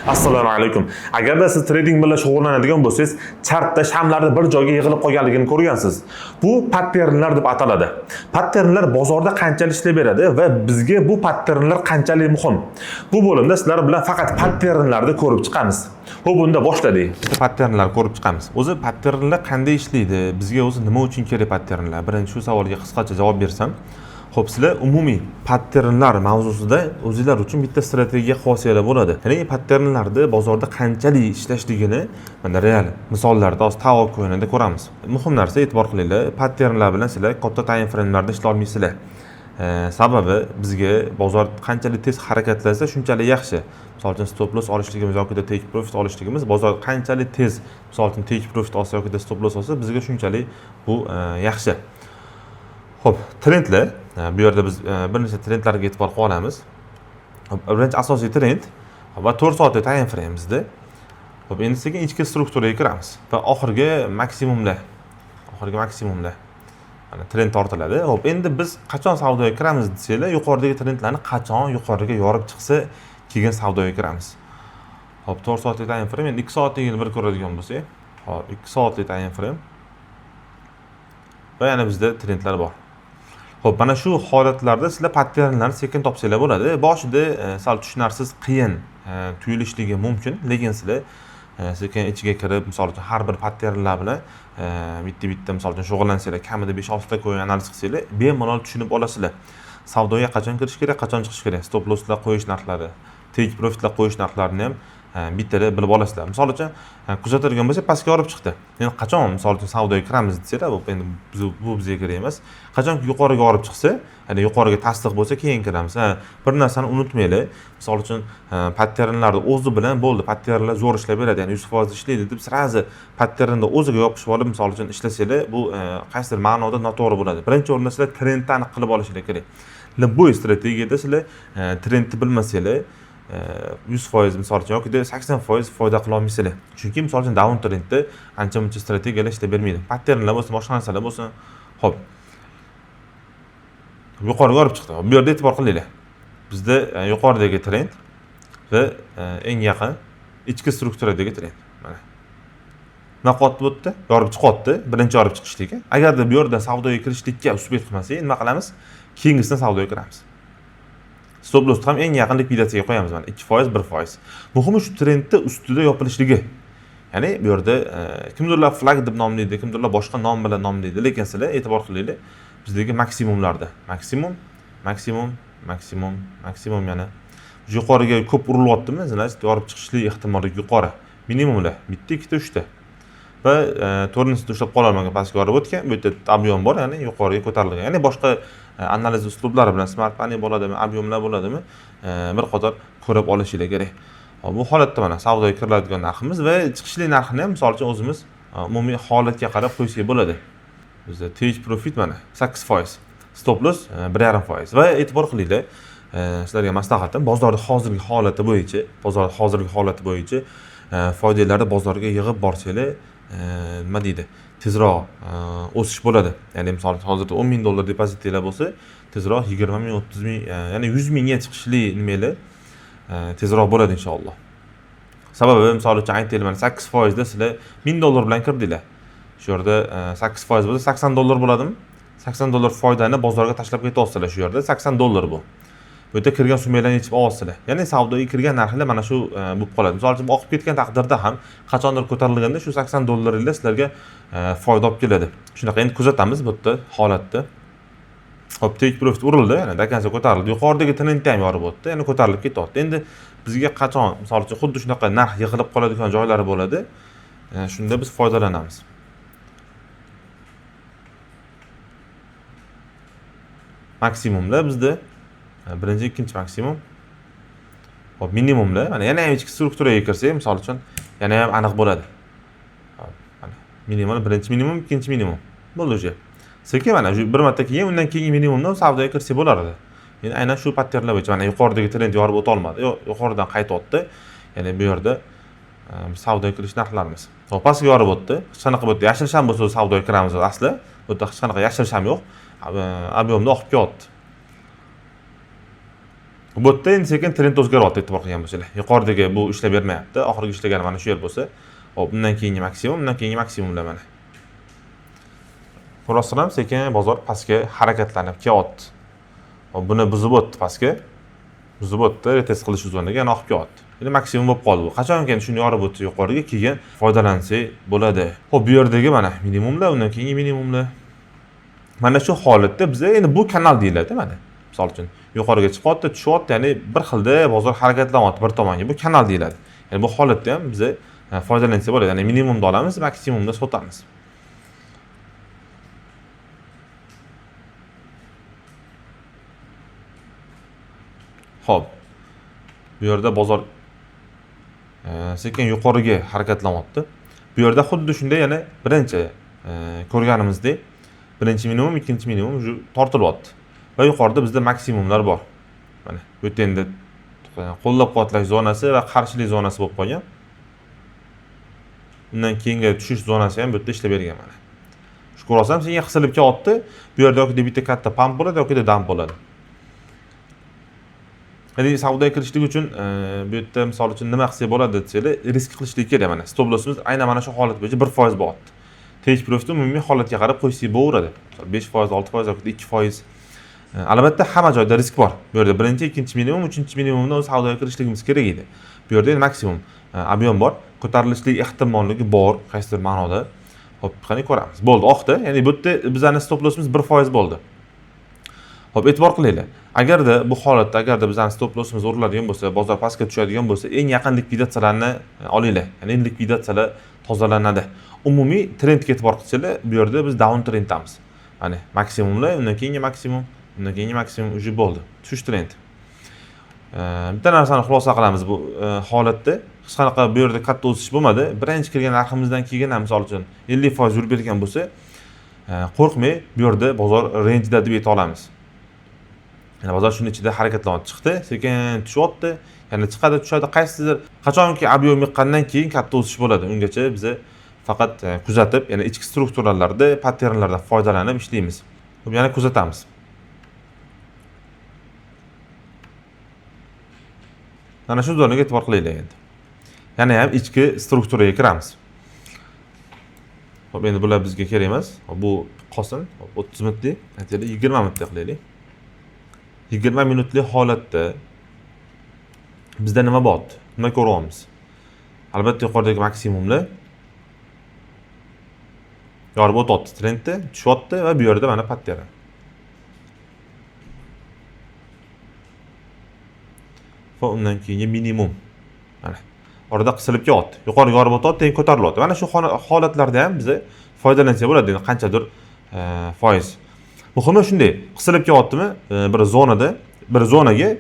Assalomu alaykum. Agarda siz trading bilan shug'ullanadigan bo'lsangiz, chartda shamlarni bir joyga yig'ilib qolganligini ko'rgansiz. Bu patternlar deb ataladi. Patternlar bozorda qanchalik ishlab beradi va bizga bu patternlar qanchalik muhim. Bu bo'limda sizlar bilan faqat patternlarni ko'rib chiqamiz. Xo'p, unda boshladik. Bitta patternlar ko'rib chiqamiz. O'zi patternlar qanday ishlaydi? Bizga o'zi nima uchun kerak patternlar? Birinchi shu savolga qisqacha javob bersam, xo'p, sizlar umumiy patternlar mavzusida o'zingizlar uchun bitta strategiya xosiyatlar bo'ladi. Ya'ni patternlarni bozorda qanchalik ishlashligini mana real misollarda o'z tavok o'yinida ko'ramiz. Muhim narsa e'tibor qilinglar, patternlar bilan sizlar katta time frame'larda ishlay olmaysizlar. Sababi bizga bozor qanchalik tez harakatlansa, shunchalik yaxshi. Misol uchun stop loss olishligimiz yoki take profit olishligimiz, bozor qanchalik tez, misol uchun take profit olsa yoki stop loss olsa, bizga shunchalik bu yaxshi. Xo'p, trendlar. Bu yerda biz bir nechta trendlarga e'tibor qilamiz. Birinchi asosiy trend va 4 soatlik time frame'imizda. Xo'p, endi sekin ichki strukturaga kiramiz va oxirgi maksimumlar. Mana trend tortiladi. Xo'p, endi biz qachon savdoga kiramiz desanglar, yuqoridagi trendlarni qachon yuqoriga yorib chiqsa, keyin savdoga kiramiz. Xo'p, 4 soatlik time frame, endi 2 soatligini bir ko'radigan bo'lsak, hop, 2 soatlik time frame va yana bizda trendlar bor. Xo'p, mana shu holatlarda sizlar patternlarni sekin topsanglar bo'ladi. Boshida sal tushunarsiz, qiyin tuyulishligi mumkin, lekin sizlar sekin ichiga kirib, misol uchun har bir patternlar bilan bitta misol uchun shug'ullansanglar, kamida 5-6 ta ko'yin analiz qilsanglar, bemalol tushunib olasizlar. Savdoga qachon kirish kerak, qachon chiqish kerak, stop losslar qo'yish narxlari, take profitlar qo'yish narxlarini ham bittada bilib olasizlar. Misol uchun kuzatadigan bo'lsak, pastga olib chiqdi. Endi qachon misol uchun savdoga kiramiz desanglar, bu endi bu bizga kerak emas. Qachon yuqoriga olib chiqsa, ya'ni yuqoriga tasdiq bo'lsa, keyin kiramiz. Bir narsani unutmanglar. Misol uchun patternlarni o'zi bilan bo'ldi. Patternlar zo'r ishlab beradi, ya'ni 100% ishlaydi deb sirazi patternni o'ziga yopishib olib, misol uchun ishlasanglar, bu qaysidir ma'noda noto'g'ri bo'ladi. Birinchi o'rinda sizlar trendni aniq qilib olishinglar kerak. Bu strategiyada sizlar trendni bilmasanglar, 100% misol uchun yoki 80% foyda qila olmaysizlar. Chunki misol uchun down trendda ancha-muncha strategiyalar ishlab bermaydi. Patternlar bo'lsa, boshqa narsalar bo'lsa, xo'p. Yuqoriga olib chiqdi. Bu yerda e'tibor qilinglar. Bizda yuqoridagi trend va eng yaqin ichki strukturadagi trend. Mana. Nima qotdi bu yerda? Yorib chiqyapti, birinchi yorib chiqishligi. Agarda bu yerda savdoga kirishlikka uspet qilmasak, nima qilamiz? Keyingisini savdoga kiramiz. Stop loss ham eng yaqin likvidatsiyaga qo'yamiz mana 2%, 1%. Muhimi shu trendda ustida yopilishligi. Ya'ni bu yerda kimdirlar flag deb nomlaydi, kimdirlar boshqa nom bilan nomlaydi, lekin sizlar e'tibor qilinglar, bizdagi maksimumlarda. Maksimum yana yuqoriga ko'p urilyaptimi? Значит, yorib chiqishlik ehtimoli yuqori. Minimumlar bitta, ikkita, uchta. Va tornisda ushlab qola olmagan pastga yorib o'tgan, bu yerda ob'yom bor, ya'ni yuqoriga ko'tarilgan. Ya'ni boshqa analiz uslublari bilan smart money bo'ladimi, ob'yomlar bo'ladimi, bir qator ko'rib olishinglar kerak. Bu holatda mana savdoga kiriladigan narximiz va chiqishlik narxini ham misol uchun o'zimiz umumiy holatga qarab qo'ysak bo'ladi. Bizda take profit mana 8%, stop loss 1.5%. Va e'tibor qilinglar, sizlarga maslahatim, bozorning hozirgi holati bo'yicha foydalarni bozorga yig'ib borsanglar, nima deydi? Tezroq o'sish bo'ladi. Ya'ni misol uchun hozirda $10,000 depozitinglar bo'lsa, tezroq 20,000, 30,000, ya'ni 100,000 ga chiqishlik nimalar tezroq bo'ladi inshaalloh. Sababi misol uchun aytaylik, mana 8% da sizlar $1000 bilan kirdinglar. Shu yerda 8% bo'lsa $80 bo'ladimi? $80 foydani bozorga tashlab ketyapsizlar shu yerda. $80 bu. Bu yerda kirgan summalarni yechib olasizlar. Ya'ni savdoga kirgan narxlar mana shu bo'lib qoladi. Misol uchun oqib ketgan taqdirda ham qachondir ko'tarilganda shu $80 sizlarga foyda olib keladi. Shunaqa endi kuzatamiz bu yerda holatda. Hop, take profit urildi, ya'ni dakansa ko'tarildi. Yuqoridagi trendni ham yorib o'tdi, ya'ni ko'tarilib ketyapti. Endi bizga qachon, misol uchun xuddi shunaqa narx yig'ilib qoladigan joylari bo'ladi. Shunda biz foydalanamiz. Maksimumlar bizda birinchi, ikkinchi maksimum. Hop, minimumlar, mana yana ham ichki strukturaga kirsak, misol uchun yana ham aniq bo'ladi. Hop, mana minimum, birinchi minimum, ikkinchi minimum. Bo'ldi o'sha. Sekin mana shu bir marta keyin undan keyingi minimumdan savdoga kirsak bo'lar edi. Endi aynan shu patternlar bo'yicha mana yuqoridagi trend yorib o'ta olmadi. Yuqoridan qaytyapti. Ya'ni bu yerda savdoga kirish narxlarimiz. Hop, pastga yorib o'tdi. Hech qanaqa bu yerda yashil sham bo'lsa savdoga kiramiz asli. Bu yerda hech qanaqa yashil sham yo'q. Ob'yomda oqib kelyapti. Bu yerda endi sekin trend o'zgaryapti, e'tibor qilgan bo'lsanglar. Yuqoridagi bu ishlab bermayapti. Oxirgi ishlagani mana shu yer bo'lsa, hop, bundan keyingi maksimum, bundan keyingi maksimumlar mana. Ko'rasizlarmi, sekin bozor pastga harakatlanib kelyapti. Hop, buni buzib o'tdi pastga. Buzib o'tdi, retest qilish zonaga yana oqib kelyapti. Endi maksimum bo'lib qoldi bu. Qachonki shuni yorib o'tsa yuqoriga keyin foydalansak bo'ladi. Hop, bu yerdagi mana minimumlar, undan keyingi minimumlar. Mana shu holatda biz endi bu kanal deyiladi mana. Misol uchun yuqoriga chiqyapti, tushyapti, ya'ni bir xilda bozor harakatlanyapti bir tomonga. Bu kanal deyiladi. Ya'ni bu holatda ham biz foydalansak bo'ladi. Ya'ni minimumda olamiz, maksimumda sotamiz. Xo'p. Bu yerda bozor sekin yuqoriga harakatlanyapti. Bu yerda xuddi shunday yana birinchi ko'rganimizdek birinchi minimum, ikkinchi minimum tortilyapti. Va yuqorida bizda maksimumlar bor. Mana bu yerda endi qo'llab-quvvatlash zonasi va qarshilik zonasi bo'lib qolgan. Undan keyingi tushish zonasi ham bu yerda ishlab bergan mana. Shu ko'rasam, senga qisilib kelyapti. Bu yerda yoki bitta katta pump bo'ladi yoki dump bo'ladi. Ya'ni savdoga kirishlik uchun bu yerda misol uchun nima qilsak bo'ladi desanglar, risk qilishlik kerak mana. Stop lossimiz aynan mana shu holat bo'yicha 1% bo'lyapti. Take profitni umumiy holatga qarab qo'ysak bo'laveradi. 5%, 6% yoki 2%. Albatta hamma joyda risk bor. Bu yerda birinchi, ikkinchi minimum, uchinchi minimumda o'z savdoga kirishligimiz kerak edi. Bu yerda maksimum ob'yom bor, ko'tarilishlik ehtimolligi bor, qaysidir ma'noda. Hop, qani ko'ramiz. Bo'ldi, oqdi. Ya'ni bu yerda bizning stop lossimiz 1% bo'ldi. Hop, e'tibor qilinglar. Agarda bu holatda bizning stop lossimiz o'riladigan bo'lsa, bozor pastga tushadigan bo'lsa, eng yaqin likvidatsiyalarni olinglar. Ya'ni likvidatsiyalar tozalanadi. Umumiy trendga e'tibor qilsanglar, bu yerda biz down trenddamiz. Mana maksimumlar, undan keyingi maksimum, undan keyingi maksimum uji bo'ldi. Tushish trend. Bitta narsani xulosa qilamiz bu holatda. Hech qanaqa bu yerda katta o'sish bo'lmadi. Birinchi kirgan narximizdan keyin ham misol uchun 50% yurib bergan bo'lsa, qo'rqmay bu yerda bozor range'da deb ayta olamiz. Yana bozor shuni ichida harakatlanyapti, chiqdi, sekin tushyapti, yana chiqadi, tushadi. Qaysidir qachonki ob'yom yiqqandan keyin katta o'sish bo'ladi. Ungacha biz faqat kuzatib, yana ichki strukturalarda, patternlardan foydalanib ishlaymiz. Yana kuzatamiz. Mana shu zonaga e'tibor qilaylik endi. Yana ham ichki strukturaga kiramiz. Xo'p, endi bular bizga kerak emas. Bu qolsin. 30 minutlik, aytaylik 20 minutlik qilaylik. 20 minutlik holatda bizda nima bor? Nima ko'ryapmiz? Albatta yuqoridagi maksimumlar yorib o'tyapti trendni, tushyapti va bu yerda mana pattern. Va undan keyingi minimum. Mana orada qisilib kelyapti. Yuqoriga yorib o'tyapti, keyin ko'tarilyapti. Mana shu holatlarda ham biz foydalansak bo'ladi, qanchadir foiz. Muhimi shunday, qisilib kelyaptimi bir zonada, bir zonaga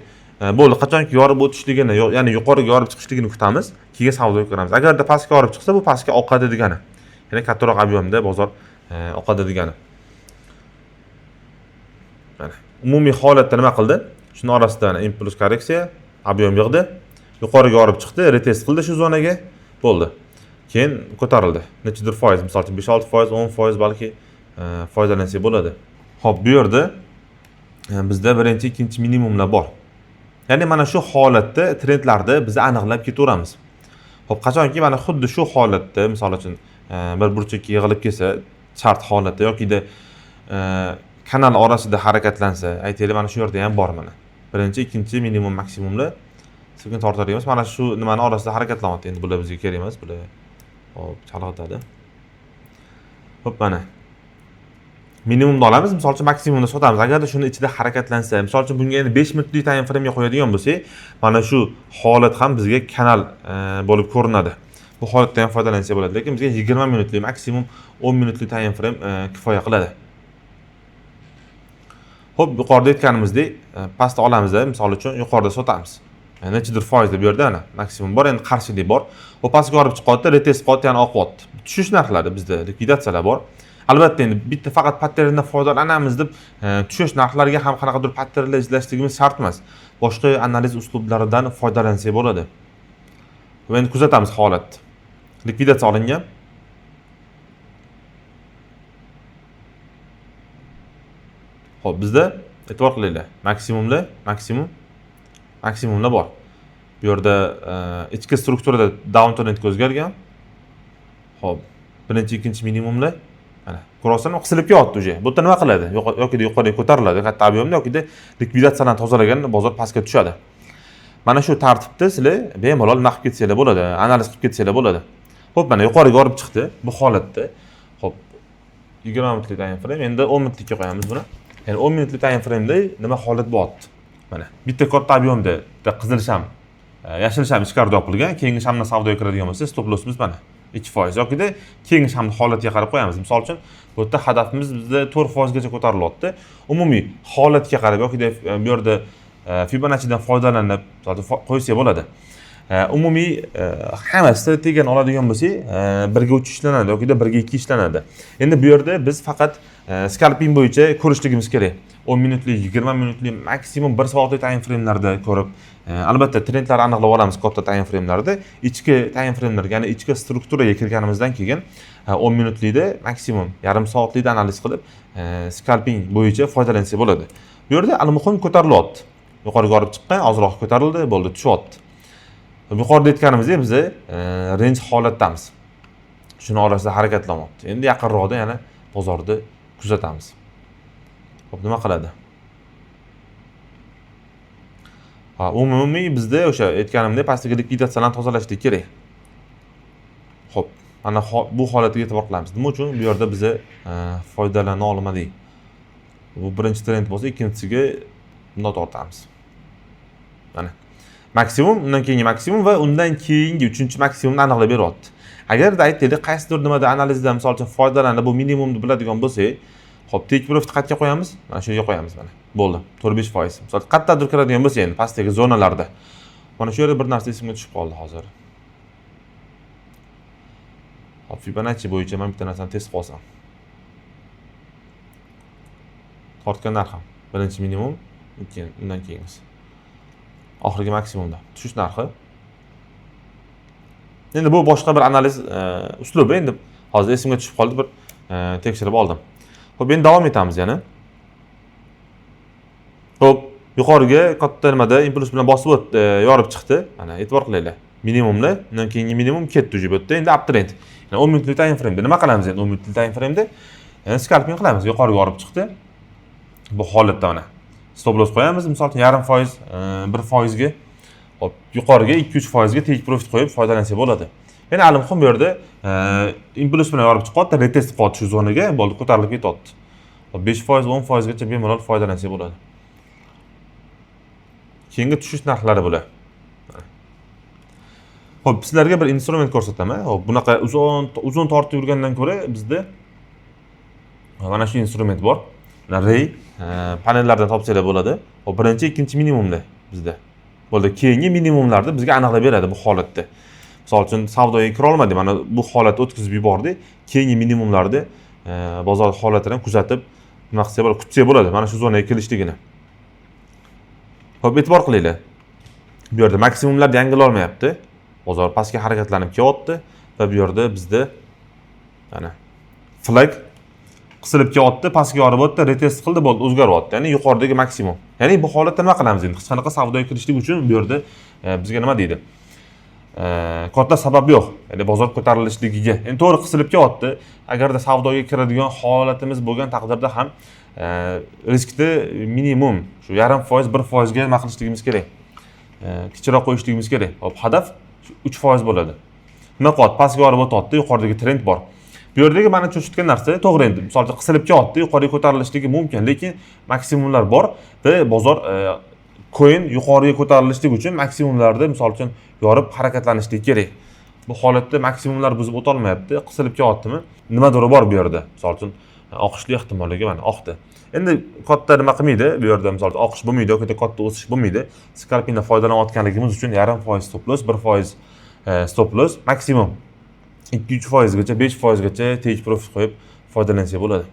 bo'ldi, qachonki yorib o'tishligini, ya'ni yuqoriga yorib chiqishligini kutamiz, keyin savdoga kiramiz. Agarda pastga yorib chiqsa, bu pastga oqadi degani. Ya'ni kattaroq ob'yomda bozor oqadi degani. Mana umumiy holatda nima qildi? Shuni orasida impuls korreksiya, ob'yom yig'di, yuqoriga yorib chiqdi, retest qildi shu zonaga, bo'ldi. Keyin ko'tarildi. Nechidir foiz, misol uchun 5-6%, 10% balki foydalansak bo'ladi. Xo'p, bu yerda bizda birinchi, ikkinchi minimumlar bor. Ya'ni mana shu holatda trendlarda biz aniqlab ketaveramiz. Xo'p, qachonki mana xuddi shu holatda, misol uchun bir burchakka yig'ilib kelsa, chart holatda yoki-da kanal orasida harakatlansa, aytaylik mana shu yerda ham bor mana. Birinchi, ikkinchi minimum maksimumlar sekin tortadigan. Mana shu nimani orasida harakatlanyapti. Endi bular bizga kerak emas, bular hop chalg'itadi. Hop, mana minimumni olamiz, misol uchun maksimumni sotamiz. Agarda shuni ichida harakatlansa, misol uchun bunga endi 5 minutlik time frame ga qo'yadigan bo'lsak, mana shu holat ham bizga kanal bo'lib ko'rinadi. Bu holatdan ham foydalansa bo'ladi, lekin bizga 20 minutlik, maksimum 10 minutlik time frame kifoya qiladi. Xo'p, yuqorida aytganimizdek, pastda olamiz, misol uchun yuqorida sotamiz. Nechidir foizli bu yerda ana maksimum bor, endi qarshilik bor. O pastga olib chiqyapti, retest qilyapti, yana oqyapti. Tushish narxlari bizda likvidatsiyalar bor. Albatta endi bitta faqat patterndan foydalanamiz deb tushish narxlariga ham qanaqadir patternlar izlashligimiz shart emas. Boshqa analiz uslublaridan foydalansak bo'ladi. Va endi kuzatamiz holatni. Likvidatsiya olingan. Xo'p, bizda e'tibor qilinglar. Maksimumlar, maksimum maksimumda bor. Bu yerda ichki strukturada down trendga o'zgargan. Xo'p, birinchi, ikkinchi minimumlar mana ko'rasizmi, qisilib ketdi uje. Bu yerda nima qiladi? Yoki yuqoriga ko'tariladi, katta ob'yomda yoki likvidatsiyadan tozalagan bozor pastga tushadi. Mana shu tartibda sizlar bemalol nima qilib ketsanglar bo'ladi, analiz qilib ketsanglar bo'ladi. Xo'p, mana yuqoriga olib chiqdi bu holatda. Xo'p, 20 minutlik time frame, endi 10 minutlikka qo'yamiz buni. Ya'ni 10 minutlik time frame'da nima holat bo'lyapti? Mana bitta katta ob'yomda qizil sham, yashil sham ichkarida yopilgan, keyingi shamdan savdoga kiradigan bo'lsa, stop lossimiz mana 2% yoki keyingi shamni holatiga qarab qo'yamiz. Misol uchun, bu yerda hadafimiz bizda 4% gacha ko'tarilyapti. Umumiy holatga qarab yoki bu yerda Fibonacci'dan foydalanib qo'ysa bo'ladi. Umumiy hamma strategiyani oladigan bo'lsak, 1 ga 3 ishlanadi yoki 1 ga 2 ishlanadi. Endi bu yerda biz faqat scalping bo'yicha ko'rishligimiz kerak. 10 minutlik, 20 minutlik, maksimum 1 soatlik time frame'larda ko'rib, albatta trendlarni aniqlab olamiz katta time frame'larda. Ichki time frame'lar, ya'ni ichki strukturaga kirganimizdan keyin 10 minutlikda maksimum yarim soatlikda analiz qilib, scalping bo'yicha foydalansa bo'ladi. Bu yerda al-muhim ko'tarilyapti. Yuqoriga olib chiqqan, ozroq ko'tarildi, bo'ldi, tushyapti. Yuqorida aytganimizdek biz range holatdamiz. Shuni orasida harakatlanmoqda. Endi yaqinroqda yana bozorni kuzatamiz. Xo'p, nima qiladi? Umumiy bizda o'sha aytganimdek pastdagi likvidatsiyadan tozalashlik kerak. Xo'p, mana bu holatga e'tibor qilamiz. Nima uchun bu yerda biz foydalana olmadik? Bu birinchi trend bo'lsa, ikkinchisiga bunday tortamiz. Mana maksimum, undan keyingi maksimum va undan keyingi 3-maksimumni aniqlab beryapti. Agarda aytaylik, qaysidir nimada analizdan misol uchun foydalanib bu minimumni biladigan bo'lsak, xo'p, take profit qayerga qo'yamiz? Mana shu yerga qo'yamiz mana. Bo'ldi, 4-5%. Misol qayerdadir kiradigan bo'lsa, endi pastdagi zonalarda. Mana shu yerda bir narsa esimga tushib qoldi hozir. Hop, Fibonacci bo'yicha men bitta narsani test qilsam. Tortgan narxi birinchi minimum, undan keyingisi. Oxirgi maksimumda tushish narxi. Endi bu boshqa bir analiz uslubi, endi hozir esimga tushib qoldi, bir tekshirib oldim. Xo'p, endi davom etamiz yana. Xo'p, yuqoriga katta nimada impuls bilan bosib o'tdi, yorib chiqdi. Mana e'tibor qilinglar. Minimumlar, undan keyingi minimum ketdi uje bu yerda. Endi uptrend. Ya'ni 10 minutlik time frame'da nima qilamiz endi 10 minutlik time frame'da? Scalping qilamiz, yuqoriga olib chiqdi. Bu holatda mana stop loss qo'yamiz, misol uchun 0.5%, 1% ga, hop, yuqoriga 2-3% ga take profit qo'yib foydalansa bo'ladi. Ya'ni al-muhim bu yerda impuls bilan yorib chiqyapti, retest qilyapti shu zonaga, bo'ldi, ko'tarilib ketyapti. Hop, 5%, 10% gacha bemalol foydalansa bo'ladi. Keyingi tushish narxlari bular. Hop, sizlarga bir instrument ko'rsataman. Hop, bunaqa uzun tortib yurgandan ko'ra bizda mana shu instrument bor. Ray panellardan topsanglar bo'ladi. Hop, birinchi, ikkinchi minimumda bizda. Bo'ldi, keyingi minimumlarni bizga aniqlab beradi bu holatda. Misol uchun savdoga kira olmadik, mana bu holatni o'tkazib yubordik. Keyingi minimumlarni bozor holatini kuzatib, nima qilsa bo'ladi, kutsa bo'ladi. Mana shu zonaga kelishligini. Hop, e'tibor qilinglar. Bu yerda maksimumlar yangilolmayapti. Bozor pastga harakatlanib kelyapti va bu yerda bizda mana flag qisilib kelyapti, pastga yorib o'tdi, retest qildi, bo'ldi, o'zgaryapti. Ya'ni yuqoridagi maksimum. Ya'ni bu holatda nima qilamiz endi? Hech qanaqa savdoga kirishlik uchun bu yerda bizga nima deydi? Katta sabab yo'q. Ya'ni bozor ko'tarilishligiga. Endi to'g'ri qisilib kelyapti. Agarda savdoga kiradigan holatimiz bo'lgan taqdirda ham riskni minimum shu 0.5%, 1% ga nima qilishligimiz kerak. Kichikroq qo'yishligimiz kerak. Hop, hadaf 3% bo'ladi. Nima qilyapti? Pastga yorib o'tyapti, yuqoridagi trend bor. Bu yerdagi meni cho'chitgan narsa to'g'ri endi. Misol uchun qisilib kelyapti, yuqoriga ko'tarilishligi mumkin, lekin maksimumlar bor va bozor coin yuqoriga ko'tarilishligi uchun maksimumlarda misol uchun yorib harakatlanishligi kerak. Bu holatda maksimumlar buzib o'ta olmayapti, qisilib kelyaptimi? Nimadir bor bu yerda. Misol uchun oqishli ehtimoligi mana oqdi. Endi katta nima qilmaydi, bu yerda misol uchun oqish bo'lmaydi yoki katta o'sish bo'lmaydi. Scalpingdan foydalanayotganligimiz uchun 0.5% stop loss, 1% stop loss, maksimum 2-3% gacha, 5% gacha take profit qo'yib foydalansa bo'ladi.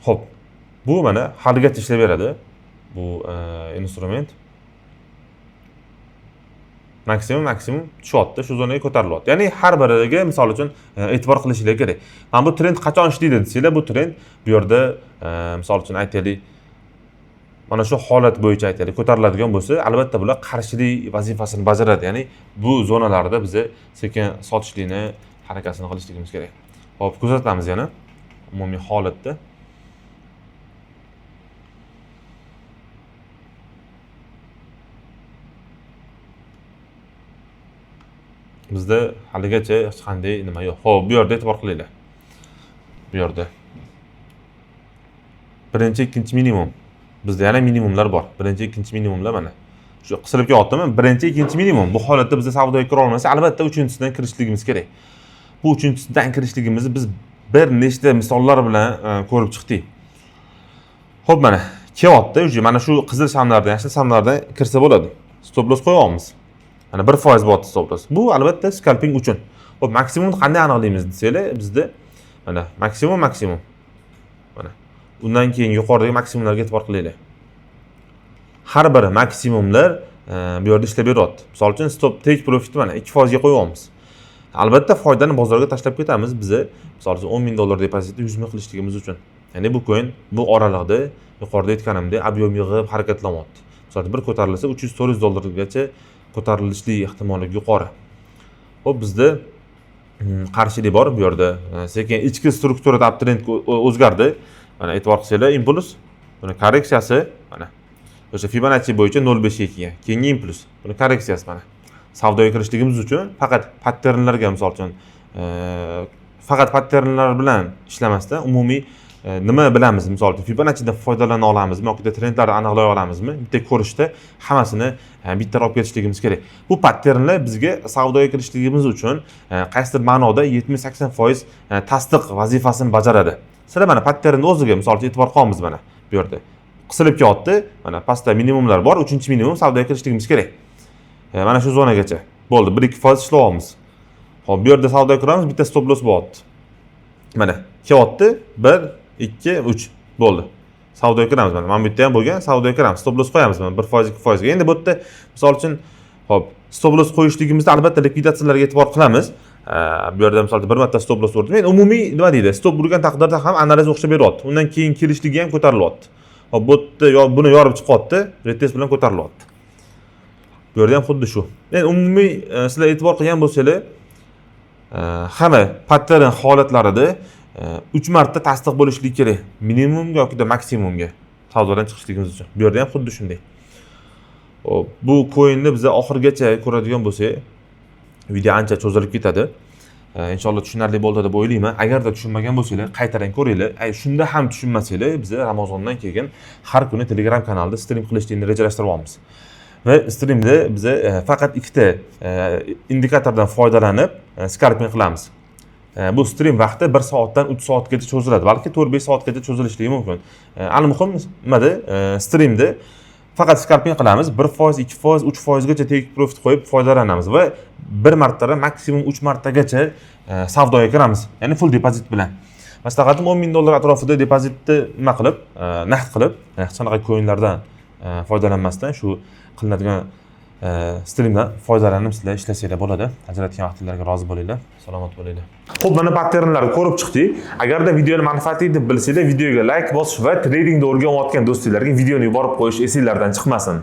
Xo'p, bu mana haligacha ishlab beradi bu instrument. Maksimum tushyapti, shu zonaga ko'tarilyapti. Ya'ni har biriga misol uchun e'tibor qilishinglar kerak. Mana bu trend qachon ishlaydi desanglar, bu trend bu yerda misol uchun aytaylik mana shu holat bo'yicha aytaylik ko'tariladigan bo'lsa, albatta bular qarshilik vazifasini bajaradi. Ya'ni bu zonalarda biz sekin sotishlikni harakatini qilishligimiz kerak. Hop, kuzatamiz yana umumiy holatda. Bizda haligacha hech qanday nima yo'q. Xo'p, bu yerda e'tibor qilinglar. Bu yerda birinchi, ikkinchi minimum. Bizda yana minimumlar bor. Birinchi, ikkinchi minimumlar mana. Shu qisilib kelyaptimi? Birinchi, ikkinchi minimum. Bu holatda bizda savdoga kira olmasa, albatta uchinchisidan kirishligimiz kerak. Bu uchinchisidan kirishligimizni biz bir nechta misollar bilan ko'rib chiqdik. Xo'p, mana kelyapti, mana shu qizil shamlardan, yashil shamlardan kirsa bo'ladi. Stop loss qo'yamiz. Mana 1% botdi stop loss. Bu albatta scalping uchun. Xo'p, maksimumni qanday aniqlaymiz desanglar, bizda mana maksimum. Mana. Undan keyin yuqoridagi maksimumlarga e'tibor qilinglar. Har bir maksimumlar bu yerda ishlab beryapti. Misol uchun stop take profit mana 2% ga qo'yamiz. Albatta foydani bozorga tashlab ketamiz biz. Misol uchun $10,000 depozitni 100 ming qilishligimiz uchun. Ya'ni bu coin bu oraliqda yuqorida aytganimdek ob'yom yig'ib harakatlanyapti. Misol uchun bir ko'tarilsa $300-400 gacha ko'tarilishlik ehtimoli yuqori. Xo'p, bizda qarshilik bor bu yerda. Sekin ichki strukturada uptrend o'zgardi. Mana e'tibor qilsanglar, impuls, buni korreksiyasi mana o'sha Fibonacci bo'yicha 0.5 ga kelgan. Keyingi impuls, buni korreksiyasi mana. Savdoga kirishligimiz uchun faqat patternlarga, misol uchun faqat patternlar bilan ishlamasdan umumiy nima bilamiz? Misol uchun Fibonaccidan foydalana olamizmi yoki trendlarni aniqlay olamizmi? Bitta ko'rishda hammasini bitta olib ketishligimiz kerak. Bu patternlar bizga savdoga kirishligimiz uchun qaysidir ma'noda 70-80% tasdiq vazifasini bajaradi. Sizlar mana patternni o'ziga misol uchun e'tibor qilamiz mana bu yerda. Qisilib kelyapti. Mana pastda minimumlar bor. 3-minimum savdoga kirishligimiz kerak. Mana shu zonagacha. Bo'ldi, 1-2% ishlayapmiz. Xo'p, bu yerda savdoga kiramiz, bitta stop loss bo'lyapti. Mana kelyapti 1-2-3 bo'ldi. Savdoga kiramiz mana. Mana bu yerda ham bo'lgan, savdoga kiramiz. Stop loss qo'yamiz mana 1%-2% ga. Endi bu yerda misol uchun hop, stop loss qo'yishligimizda albatta likvidatsiyalarga e'tibor qilamiz. Bu yerda misol uchun bir marta stop loss urdim. Men umumiy nima deydi? Stop urgan taqdirda ham analiz o'xshab beryapti. Undan keyin kelishligi ham ko'tarilyapti. Hop, bu yerda buni yorib chiqyapti, retest bilan ko'tarilyapti. Bu yerda ham xuddi shu. Men umumiy sizlar e'tibor qilgan bo'lsanglar, hamma pattern holatlarida 3 marta tasdiq bo'lishligi kerak. Minimumga yoki maksimumga savdodan chiqishligimiz uchun. Bu yerda ham xuddi shunday. Hop, bu coinni biz oxirigacha ko'radigan bo'lsak, video ancha cho'zilib ketadi. Inshaalloh tushunarli bo'ldi deb o'ylayman. Agarda tushunmagan bo'lsanglar, qaytadan ko'ringlar. Shunda ham tushunmasanglar, biz Ramazondan keyin har kuni Telegram kanalida stream qilishni rejalashtiryapmiz. Va streamda biz faqat ikkita indikatordan foydalanib scalping qilamiz. Bu stream vaqti 1 soatdan 3 soatgacha cho'ziladi, balki 4-5 soatgacha cho'zilishligi mumkin. Al-muhim nimada streamda faqat scalping qilamiz, 1%, 2%, 3% gacha take profit qo'yib foydalanamiz va bir martadan maksimum 3 martagacha savdoga kiramiz. Ya'ni full depozit bilan. Maslahatim $10,000 atrofida depozitni nima qilib, naqd qilib, sanaqa coinlardan foydalanmasdan shu qilinadigan streamdan foydalanib sizlar ishlasanglar bo'ladi. Ajratgan vaqtingizga rozi bo'linglar. Salomat bo'linglar. Xo'p, mana patternlarni ko'rib chiqdik. Agarda videoni manfaatli deb bilsanglar, videoga like bosish va tradingni o'rganayotgan do'stlarga videoni yuborib qo'yish esingizlardan chiqmasin.